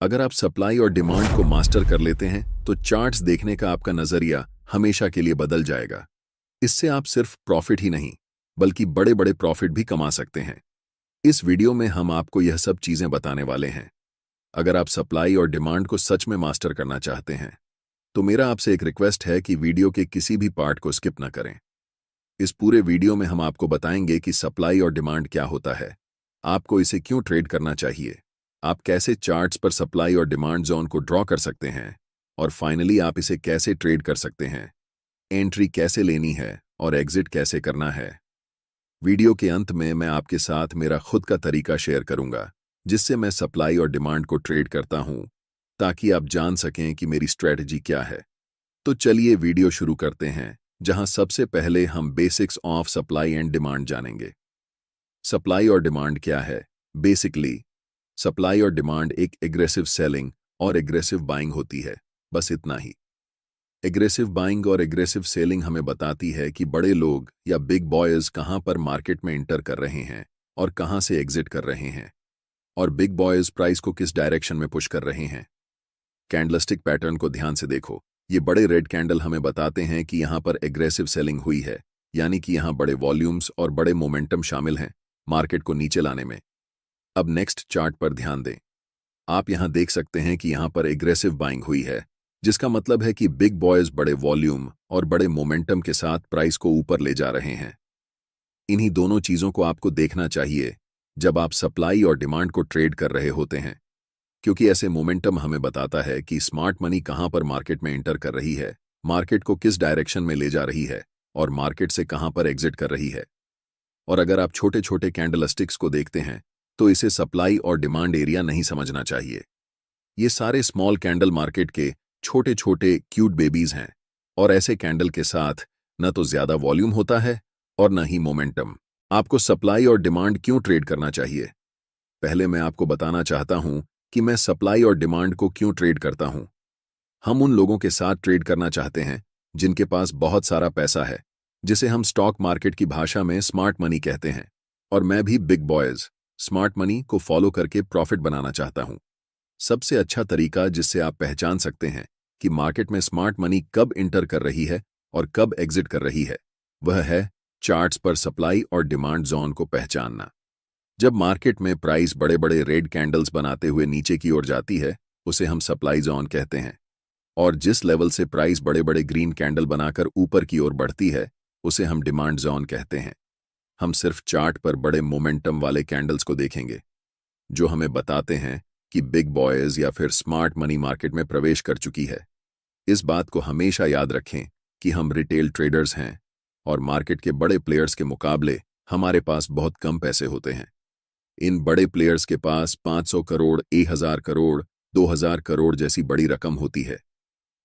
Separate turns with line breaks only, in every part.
अगर आप सप्लाई और डिमांड को मास्टर कर लेते हैं तो चार्ट्स देखने का आपका नजरिया हमेशा के लिए बदल जाएगा। इससे आप सिर्फ प्रॉफिट ही नहीं बल्कि बड़े बड़े प्रॉफिट भी कमा सकते हैं। इस वीडियो में हम आपको यह सब चीजें बताने वाले हैं। अगर आप सप्लाई और डिमांड को सच में मास्टर करना चाहते हैं तो मेरा आपसे एक रिक्वेस्ट है कि वीडियो के किसी भी पार्ट को स्किप न करें। इस पूरे वीडियो में हम आपको बताएंगे कि सप्लाई और डिमांड क्या होता है, आपको इसे क्यों ट्रेड करना चाहिए, आप कैसे चार्ट्स पर सप्लाई और डिमांड जोन को ड्रॉ कर सकते हैं, और फाइनली आप इसे कैसे ट्रेड कर सकते हैं, एंट्री कैसे लेनी है और एग्जिट कैसे करना है। वीडियो के अंत में मैं आपके साथ मेरा खुद का तरीका शेयर करूंगा जिससे मैं सप्लाई और डिमांड को ट्रेड करता हूं, ताकि आप जान सकें कि मेरी स्ट्रेटजी क्या है। तो चलिए वीडियो शुरू करते हैं, जहां सबसे पहले हम basics of supply and demand जानेंगे। सप्लाई और डिमांड क्या है? बेसिकली सप्लाई और डिमांड एक एग्रेसिव सेलिंग और एग्रेसिव बाइंग होती है, बस इतना ही। एग्रेसिव बाइंग और एग्रेसिव सेलिंग हमें बताती है कि बड़े लोग या बिग बॉयज कहां पर मार्केट में इंटर कर रहे हैं और कहां से एग्जिट कर रहे हैं, और बिग बॉयज प्राइस को किस डायरेक्शन में पुश कर रहे हैं। कैंडलस्टिक पैटर्न को ध्यान से देखो। ये बड़े रेड कैंडल हमें बताते हैं कि यहां पर एग्रेसिव सेलिंग हुई है, यानी कि यहां बड़े वॉल्यूम्स और बड़े मोमेंटम शामिल हैं मार्केट को नीचे लाने में। अब नेक्स्ट चार्ट पर ध्यान दें। आप यहां देख सकते हैं कि यहां पर एग्रेसिव बाइंग हुई है, जिसका मतलब है कि बिग बॉयज बड़े वॉल्यूम और बड़े मोमेंटम के साथ प्राइस को ऊपर ले जा रहे हैं। इन्हीं दोनों चीजों को आपको देखना चाहिए जब आप सप्लाई और डिमांड को ट्रेड कर रहे होते हैं, क्योंकि ऐसे मोमेंटम हमें बताता है कि स्मार्ट मनी कहां पर मार्केट में एंटर कर रही है, मार्केट को किस डायरेक्शन में ले जा रही है और मार्केट से कहां पर एग्जिट कर रही है। और अगर आप छोटे छोटे कैंडलस्टिक्स को देखते हैं तो इसे सप्लाई और डिमांड एरिया नहीं समझना चाहिए। ये सारे स्मॉल कैंडल मार्केट के छोटे छोटे क्यूट बेबीज हैं, और ऐसे कैंडल के साथ न तो ज्यादा वॉल्यूम होता है और न ही मोमेंटम। आपको सप्लाई और डिमांड क्यों ट्रेड करना चाहिए? पहले मैं आपको बताना चाहता हूं कि मैं सप्लाई और डिमांड को क्यों ट्रेड करता हूं। हम उन लोगों के साथ ट्रेड करना चाहते हैं जिनके पास बहुत सारा पैसा है, जिसे हम स्टॉक मार्केट की भाषा में स्मार्ट मनी कहते हैं। और मैं भी बिग बॉयज स्मार्ट मनी को फॉलो करके प्रॉफिट बनाना चाहता हूं। सबसे अच्छा तरीका जिससे आप पहचान सकते हैं कि मार्केट में स्मार्ट मनी कब इंटर कर रही है और कब एग्जिट कर रही है, वह है चार्ट्स पर सप्लाई और डिमांड जोन को पहचानना। जब मार्केट में प्राइस बड़े बड़े रेड कैंडल्स बनाते हुए नीचे की ओर जाती है, उसे हम सप्लाई जोन कहते हैं, और जिस लेवल से प्राइस बड़े बड़े ग्रीन कैंडल बनाकर ऊपर की ओर बढ़ती है, उसे हम डिमांड जोन कहते हैं। हम सिर्फ चार्ट पर बड़े मोमेंटम वाले कैंडल्स को देखेंगे जो हमें बताते हैं कि बिग बॉयज या फिर स्मार्ट मनी मार्केट में प्रवेश कर चुकी है। इस बात को हमेशा याद रखें कि हम रिटेल ट्रेडर्स हैं, और मार्केट के बड़े प्लेयर्स के मुकाबले हमारे पास बहुत कम पैसे होते हैं। इन बड़े प्लेयर्स के पास 500 करोड़, 1000 करोड़, 2000 करोड़ जैसी बड़ी रकम होती है।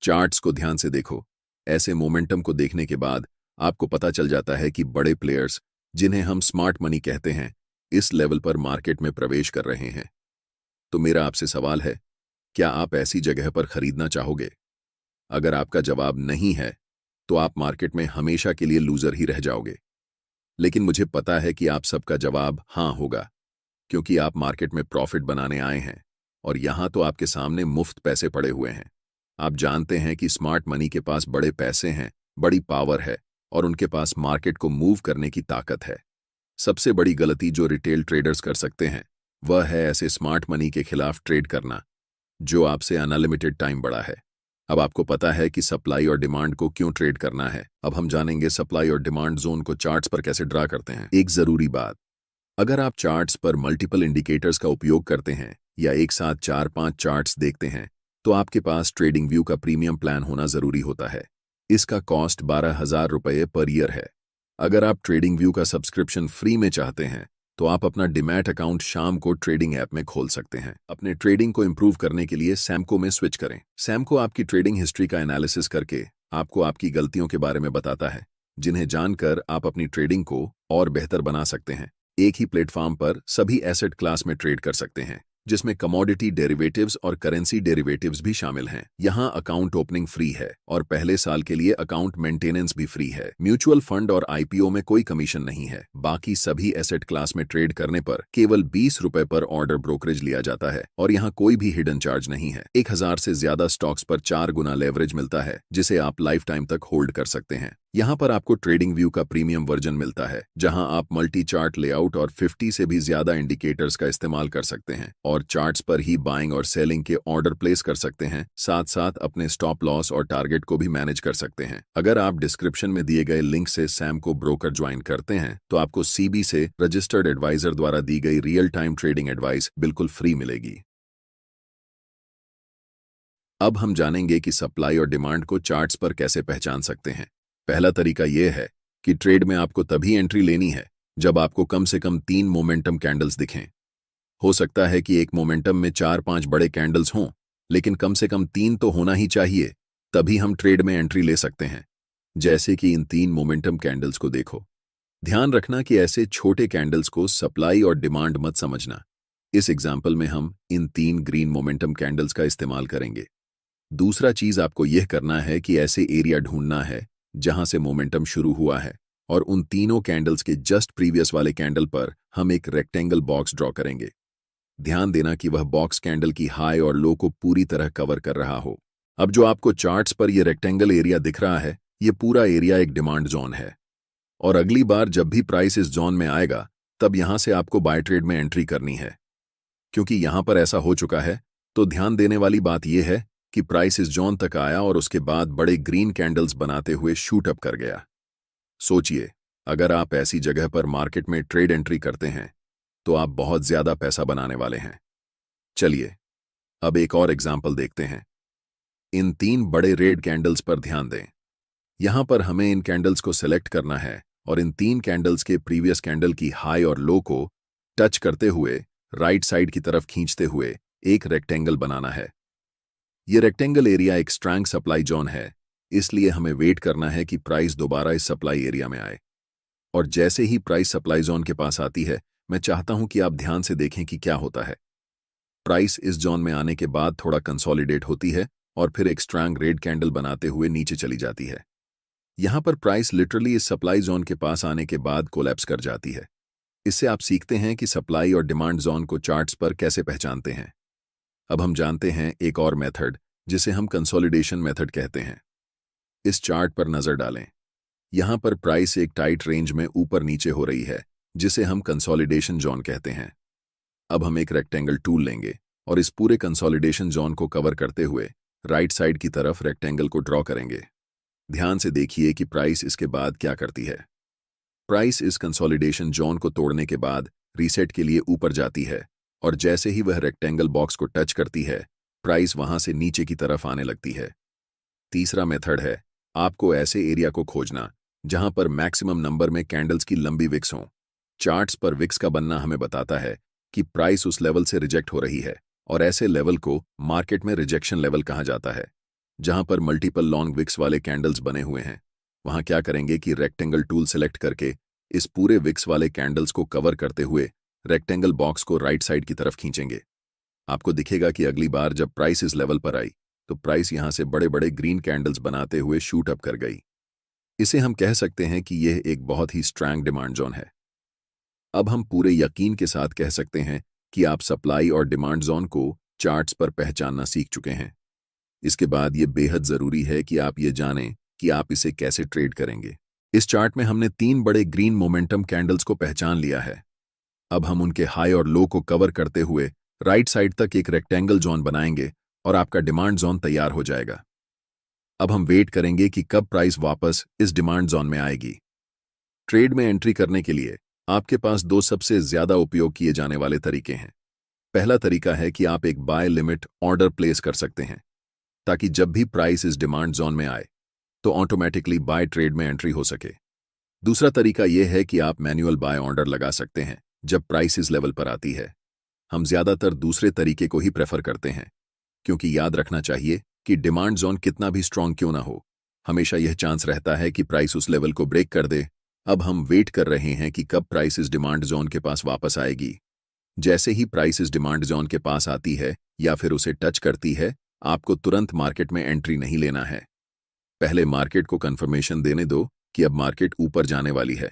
चार्ट्स को ध्यान से देखो। ऐसे मोमेंटम को देखने के बाद आपको पता चल जाता है कि बड़े प्लेयर्स, जिन्हें हम स्मार्ट मनी कहते हैं, इस लेवल पर मार्केट में प्रवेश कर रहे हैं। तो मेरा आपसे सवाल है, क्या आप ऐसी जगह पर खरीदना चाहोगे? अगर आपका जवाब नहीं है तो आप मार्केट में हमेशा के लिए लूजर ही रह जाओगे। लेकिन मुझे पता है कि आप सबका जवाब हाँ होगा, क्योंकि आप मार्केट में प्रॉफिट बनाने आए हैं, और यहां तो आपके सामने मुफ्त पैसे पड़े हुए हैं। आप जानते हैं कि स्मार्ट मनी के पास बड़े पैसे हैं, बड़ी पावर है, और उनके पास मार्केट को मूव करने की ताकत है। सबसे बड़ी गलती जो रिटेल ट्रेडर्स कर सकते हैं वह है ऐसे स्मार्ट मनी के खिलाफ ट्रेड करना जो आपसे अनलिमिटेड टाइम बड़ा है। अब आपको पता है कि सप्लाई और डिमांड को क्यों ट्रेड करना है। अब हम जानेंगे सप्लाई और डिमांड जोन को चार्ट्स पर कैसे ड्रा करते हैं। एक जरूरी बात, अगर आप चार्ट्स पर मल्टीपल इंडिकेटर्स का उपयोग करते हैं या एक साथ 4-5 चार्ट्स देखते हैं, तो आपके पास ट्रेडिंग व्यू का प्रीमियम प्लान होना जरूरी होता है। इसका कॉस्ट 12,000 रुपये पर ईयर है। अगर आप ट्रेडिंग व्यू का सब्सक्रिप्शन फ्री में चाहते हैं तो आप अपना डिमैट अकाउंट शाम को ट्रेडिंग ऐप में खोल सकते हैं। अपने ट्रेडिंग को इंप्रूव करने के लिए सैमको में स्विच करें। सैमको आपकी ट्रेडिंग हिस्ट्री का एनालिसिस करके आपको आपकी गलतियों के बारे में बताता है, जिन्हें जानकर आप अपनी ट्रेडिंग को और बेहतर बना सकते हैं। एक ही प्लेटफॉर्म पर सभी एसेट क्लास में ट्रेड कर सकते हैं। जिसमें कमोडिटी डेरिवेटिव्स और करेंसी डेरिवेटिव्स भी शामिल हैं। यहाँ अकाउंट ओपनिंग फ्री है और पहले साल के लिए अकाउंट मेंटेनेंस भी फ्री है। म्यूचुअल फंड और आईपीओ में कोई कमीशन नहीं है। बाकी सभी एसेट क्लास में ट्रेड करने पर केवल 20 रुपए पर ऑर्डर ब्रोकरेज लिया जाता है और यहाँ कोई भी हिडन चार्ज नहीं है। 1000 से ज्यादा स्टॉक्स पर 4 गुना लेवरेज मिलता है, जिसे आप लाइफ टाइम तक होल्ड कर सकते हैं। यहाँ पर आपको ट्रेडिंग व्यू का प्रीमियम वर्जन मिलता है, जहां आप मल्टी चार्ट लेआउट और 50 से भी ज्यादा इंडिकेटर्स का इस्तेमाल कर सकते हैं और चार्ट्स पर ही बाइंग और सेलिंग के ऑर्डर प्लेस कर सकते हैं। साथ साथ अपने स्टॉप लॉस और टारगेट को भी मैनेज कर सकते हैं। अगर आप डिस्क्रिप्शन में दिए गए लिंक से सैम को ब्रोकर ज्वाइन करते हैं तो आपको सीबी से रजिस्टर्ड एडवाइजर द्वारा दी गई रियल टाइम ट्रेडिंग एडवाइस बिल्कुल फ्री मिलेगी। अब हम जानेंगे कि सप्लाई और डिमांड को चार्ट्स पर कैसे पहचान सकते हैं। पहला तरीका यह है कि ट्रेड में आपको तभी एंट्री लेनी है जब आपको कम से कम 3 मोमेंटम कैंडल्स दिखें। हो सकता है कि एक मोमेंटम में 4-5 बड़े कैंडल्स हों, लेकिन कम से कम 3 तो होना ही चाहिए, तभी हम ट्रेड में एंट्री ले सकते हैं। जैसे कि इन 3 मोमेंटम कैंडल्स को देखो। ध्यान रखना कि ऐसे छोटे कैंडल्स को सप्लाई और डिमांड मत समझना। इस एग्जाम्पल में हम इन 3 ग्रीन मोमेंटम कैंडल्स का इस्तेमाल करेंगे। दूसरा चीज आपको यह करना है कि ऐसे एरिया ढूंढना है जहां से मोमेंटम शुरू हुआ है और उन तीनों कैंडल्स के जस्ट प्रीवियस वाले कैंडल पर हम एक रेक्टेंगल बॉक्स ड्रॉ करेंगे। ध्यान देना कि वह बॉक्स कैंडल की हाई और लो को पूरी तरह कवर कर रहा हो। अब जो आपको चार्ट्स पर यह रेक्टेंगल एरिया दिख रहा है, यह पूरा एरिया एक डिमांड जोन है और अगली बार जब भी प्राइस इस जोन में आएगा तब यहां से आपको बाय ट्रेड में एंट्री करनी है। क्योंकि यहां पर ऐसा हो चुका है तो ध्यान देने वाली बात यह है कि प्राइस इस जोन तक आया और उसके बाद बड़े ग्रीन कैंडल्स बनाते हुए शूट अप कर गया। सोचिए, अगर आप ऐसी जगह पर मार्केट में ट्रेड एंट्री करते हैं तो आप बहुत ज्यादा पैसा बनाने वाले हैं। चलिए अब एक और एग्जाम्पल देखते हैं। इन 3 बड़े रेड कैंडल्स पर ध्यान दें। यहां पर हमें इन कैंडल्स को सिलेक्ट करना है और इन 3 कैंडल्स के प्रीवियस कैंडल की हाई और लो को टच करते हुए राइट साइड की तरफ खींचते हुए एक रेक्टेंगल बनाना है। यह रेक्टेंगल एरिया एक स्ट्रॉन्ग सप्लाई जोन है, इसलिए हमें वेट करना है कि प्राइस दोबारा इस सप्लाई एरिया में आए। और जैसे ही प्राइस सप्लाई जोन के पास आती है, मैं चाहता हूं कि आप ध्यान से देखें कि क्या होता है। प्राइस इस जोन में आने के बाद थोड़ा कंसोलिडेट होती है और फिर एक स्ट्रॉन्ग रेड कैंडल बनाते हुए नीचे चली जाती है। यहां पर प्राइस लिटरली इस सप्लाई जोन के पास आने के बाद कोलैप्स कर जाती है। इससे आप सीखते हैं कि सप्लाई और डिमांड जोन को चार्ट्स पर कैसे पहचानते हैं। अब हम जानते हैं एक और मेथड जिसे हम कंसोलिडेशन मेथड कहते हैं। इस चार्ट पर नजर डालें। यहां पर प्राइस एक टाइट रेंज में ऊपर नीचे हो रही है, जिसे हम कंसोलिडेशन जोन कहते हैं। अब हम एक रेक्टेंगल टूल लेंगे और इस पूरे कंसोलिडेशन जोन को कवर करते हुए राइट साइड की तरफ रेक्टेंगल को ड्रॉ करेंगे। ध्यान से देखिए कि प्राइस इसके बाद क्या करती है। प्राइस इस कंसोलिडेशन जोन को तोड़ने के बाद रीसेट के लिए ऊपर जाती है और जैसे ही वह रेक्टेंगल बॉक्स को टच करती है, प्राइस वहां से नीचे की तरफ आने लगती है। तीसरा मेथड है आपको ऐसे एरिया को खोजना जहां पर मैक्सिमम नंबर में कैंडल्स की लंबी विक्स हों। चार्ट्स पर विक्स का बनना हमें बताता है कि प्राइस उस लेवल से रिजेक्ट हो रही है और ऐसे लेवल को मार्केट में रिजेक्शन लेवल कहा जाता है। जहां पर मल्टीपल लॉन्ग विक्स वाले कैंडल्स बने हुए हैं, वहां क्या करेंगे कि रेक्टेंगल टूल सेलेक्ट करके इस पूरे विक्स वाले कैंडल्स को कवर करते हुए रेक्टेंगल बॉक्स को राइट साइड की तरफ खींचेंगे। आपको दिखेगा कि अगली बार जब प्राइस इस लेवल पर आई तो प्राइस यहां से बड़े बड़े ग्रीन कैंडल्स बनाते हुए शूट अप कर गई। इसे हम कह सकते हैं कि यह एक बहुत ही स्ट्रॉन्ग डिमांड जोन है। अब हम पूरे यकीन के साथ कह सकते हैं कि आप सप्लाई और डिमांड जोन को चार्ट्स पर पहचानना सीख चुके हैं। इसके बाद यह बेहद जरूरी है कि आप ये जानें कि आप इसे कैसे ट्रेड करेंगे। इस चार्ट में हमने 3 बड़े ग्रीन मोमेंटम कैंडल्स को पहचान लिया है। अब हम उनके हाई और लो को कवर करते हुए राइट साइड तक एक रेक्टेंगल जोन बनाएंगे और आपका डिमांड जोन तैयार हो जाएगा। अब हम वेट करेंगे कि कब प्राइस वापस इस डिमांड जोन में आएगी। ट्रेड में एंट्री करने के लिए आपके पास 2 सबसे ज्यादा उपयोग किए जाने वाले तरीके हैं। पहला तरीका है कि आप एक बाय लिमिट ऑर्डर प्लेस कर सकते हैं ताकि जब भी प्राइस इस डिमांड जोन में आए तो ऑटोमेटिकली बाय ट्रेड में एंट्री हो सके। दूसरा तरीका यह है कि आप मैन्युअल बाय ऑर्डर लगा सकते हैं जब प्राइस इस लेवल पर आती है। हम ज्यादातर दूसरे तरीके को ही प्रेफर करते हैं, क्योंकि याद रखना चाहिए कि डिमांड जोन कितना भी स्ट्रांग क्यों ना हो, हमेशा यह चांस रहता है कि प्राइस उस लेवल को ब्रेक कर दे। अब हम वेट कर रहे हैं कि कब प्राइस इस डिमांड जोन के पास वापस आएगी। जैसे ही प्राइस इस डिमांड जोन के पास आती है या फिर उसे टच करती है, आपको तुरंत मार्केट में एंट्री नहीं लेना है। पहले मार्केट को कंफर्मेशन देने दो कि अब मार्केट ऊपर जाने वाली है।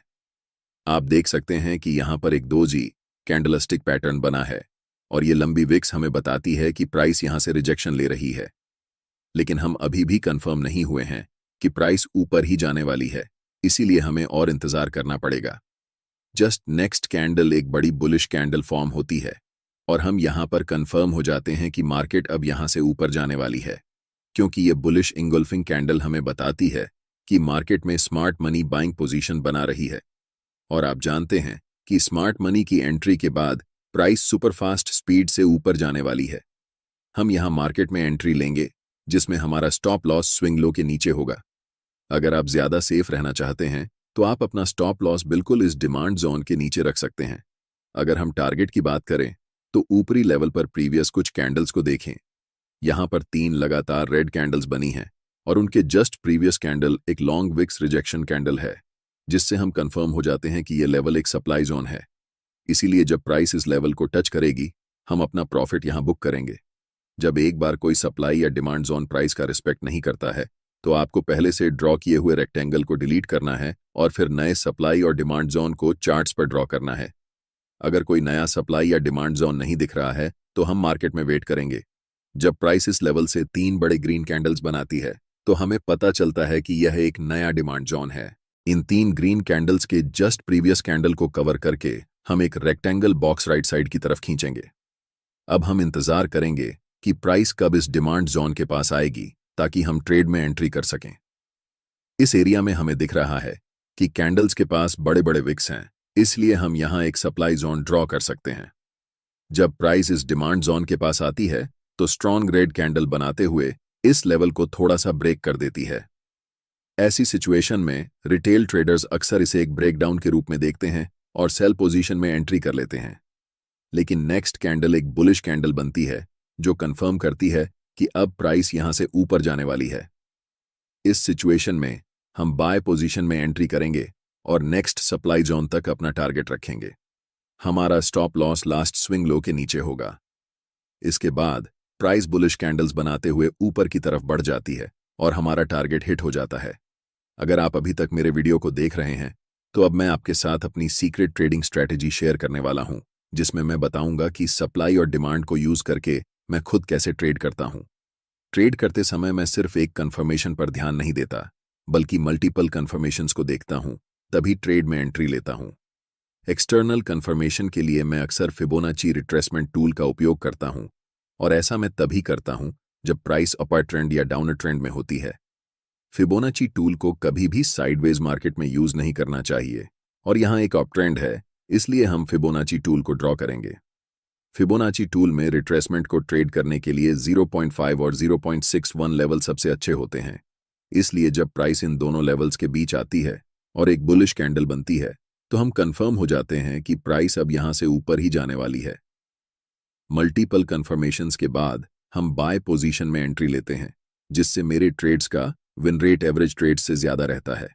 आप देख सकते हैं कि यहां पर एक 2G कैंडलस्टिक पैटर्न बना है और ये लंबी विक्स हमें बताती है कि प्राइस यहां से रिजेक्शन ले रही है। लेकिन हम अभी भी कंफर्म नहीं हुए हैं कि प्राइस ऊपर ही जाने वाली है, इसीलिए हमें और इंतजार करना पड़ेगा। जस्ट नेक्स्ट कैंडल एक बड़ी बुलिश कैंडल फॉर्म होती है और हम यहां पर कंफर्म हो जाते हैं कि मार्केट अब यहां से ऊपर जाने वाली है, क्योंकि ये बुलिश इंगल्फिंग कैंडल हमें बताती है कि मार्केट में स्मार्ट मनी बाइंग पोजीशन बना रही है। और आप जानते हैं कि स्मार्ट मनी की एंट्री के बाद प्राइस सुपरफास्ट स्पीड से ऊपर जाने वाली है। हम यहां मार्केट में एंट्री लेंगे जिसमें हमारा स्टॉप लॉस स्विंग लो के नीचे होगा। अगर आप ज्यादा सेफ रहना चाहते हैं तो आप अपना स्टॉप लॉस बिल्कुल इस डिमांड जोन के नीचे रख सकते हैं। अगर हम टारगेट की बात करें तो ऊपरी लेवल पर प्रीवियस कुछ कैंडल्स को देखें। यहां पर 3 लगातार रेड कैंडल्स बनी हैं और उनके जस्ट प्रीवियस कैंडल एक लॉन्ग विक्स रिजेक्शन कैंडल है, जिससे हम कंफर्म हो जाते हैं कि यह लेवल एक सप्लाई जोन है। इसीलिए जब प्राइस इस लेवल को टच करेगी, हम अपना प्रॉफिट यहां बुक करेंगे। जब एक बार कोई सप्लाई या डिमांड जोन प्राइस का रिस्पेक्ट नहीं करता है, तो आपको पहले से ड्रॉ किए हुए रेक्टेंगल को डिलीट करना है और फिर नए सप्लाई और डिमांड जोन को चार्ट्स पर ड्रॉ करना है। अगर कोई नया सप्लाई या डिमांड जोन नहीं दिख रहा है तो हम मार्केट में वेट करेंगे। जब प्राइस इस लेवल से 3 बड़े ग्रीन कैंडल्स बनाती है तो हमें पता चलता है कि यह एक नया डिमांड जोन है। इन 3 ग्रीन कैंडल्स के जस्ट प्रीवियस कैंडल को कवर करके हम एक रेक्टेंगल बॉक्स राइट साइड की तरफ खींचेंगे। अब हम इंतजार करेंगे कि प्राइस कब इस डिमांड जोन के पास आएगी ताकि हम ट्रेड में एंट्री कर सकें। इस एरिया में हमें दिख रहा है कि कैंडल्स के पास बड़े बड़े विक्स हैं, इसलिए हम यहां एक सप्लाई जोन ड्रॉ कर सकते हैं। जब प्राइस इस डिमांड जोन के पास आती है तो स्ट्रॉन्ग रेड कैंडल बनाते हुए इस लेवल को थोड़ा सा ब्रेक कर देती है। ऐसी सिचुएशन में रिटेल ट्रेडर्स अक्सर इसे एक ब्रेकडाउन के रूप में देखते हैं और सेल पोजीशन में एंट्री कर लेते हैं। लेकिन नेक्स्ट कैंडल एक बुलिश कैंडल बनती है जो कंफर्म करती है कि अब प्राइस यहां से ऊपर जाने वाली है। इस सिचुएशन में हम बाय पोजीशन में एंट्री करेंगे और नेक्स्ट सप्लाई जोन तक अपना टारगेट रखेंगे। हमारा stop loss last swing low के नीचे होगा। इसके बाद प्राइस बुलिश कैंडल्स बनाते हुए ऊपर की तरफ बढ़ जाती है और हमारा टारगेट हिट हो जाता है। अगर आप अभी तक मेरे वीडियो को देख रहे हैं तो अब मैं आपके साथ अपनी सीक्रेट ट्रेडिंग स्ट्रैटेजी शेयर करने वाला हूं, जिसमें मैं बताऊंगा कि सप्लाई और डिमांड को यूज करके मैं खुद कैसे ट्रेड करता हूं। ट्रेड करते समय मैं सिर्फ एक कंफर्मेशन पर ध्यान नहीं देता, बल्कि मल्टीपल कंफर्मेशंस को देखता हूं, तभी ट्रेड में एंट्री लेता हूं। एक्सटर्नल कंफर्मेशन के लिए मैं अक्सर फिबोनाची रिट्रेसमेंट टूल का उपयोग करता हूं और ऐसा मैं तभी करता हूं जब प्राइस अपर ट्रेंड या डाउनर ट्रेंड में होती है। फिबोनाची टूल को कभी भी साइडवेज मार्केट में यूज नहीं करना चाहिए और यहां एक अप ट्रेंड है, इसलिए हम फिबोनाची टूल को ड्रॉ करेंगे। फिबोनाची टूल में रिट्रेसमेंट को ट्रेड करने के लिए 0.5 और 0.61 लेवल सबसे अच्छे होते हैं। इसलिए जब प्राइस इन दोनों लेवल्स के बीच आती है और एक बुलिश कैंडल बनती है तो हम कंफर्म हो जाते हैं कि प्राइस अब यहां से ऊपर ही जाने वाली है। मल्टीपल कंफर्मेशंस के बाद हम बाय पोजीशन में एंट्री लेते हैं, जिससे मेरे ट्रेड्स का विन रेट एवरेज ट्रेड्स से ज्यादा रहता है।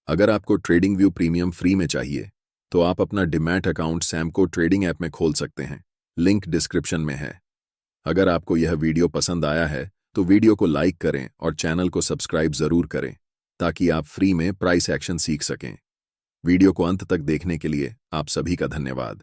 अगर आपको ट्रेडिंग व्यू प्रीमियम फ्री में चाहिए तो आप अपना demat account Samco trading app में खोल सकते हैं, लिंक डिस्क्रिप्शन में है। अगर आपको यह वीडियो पसंद आया है तो वीडियो को लाइक करें और चैनल को सब्सक्राइब जरूर करें ताकि आप फ्री में प्राइस एक्शन सीख सकें। वीडियो को अंत तक देखने के लिए आप सभी का धन्यवाद।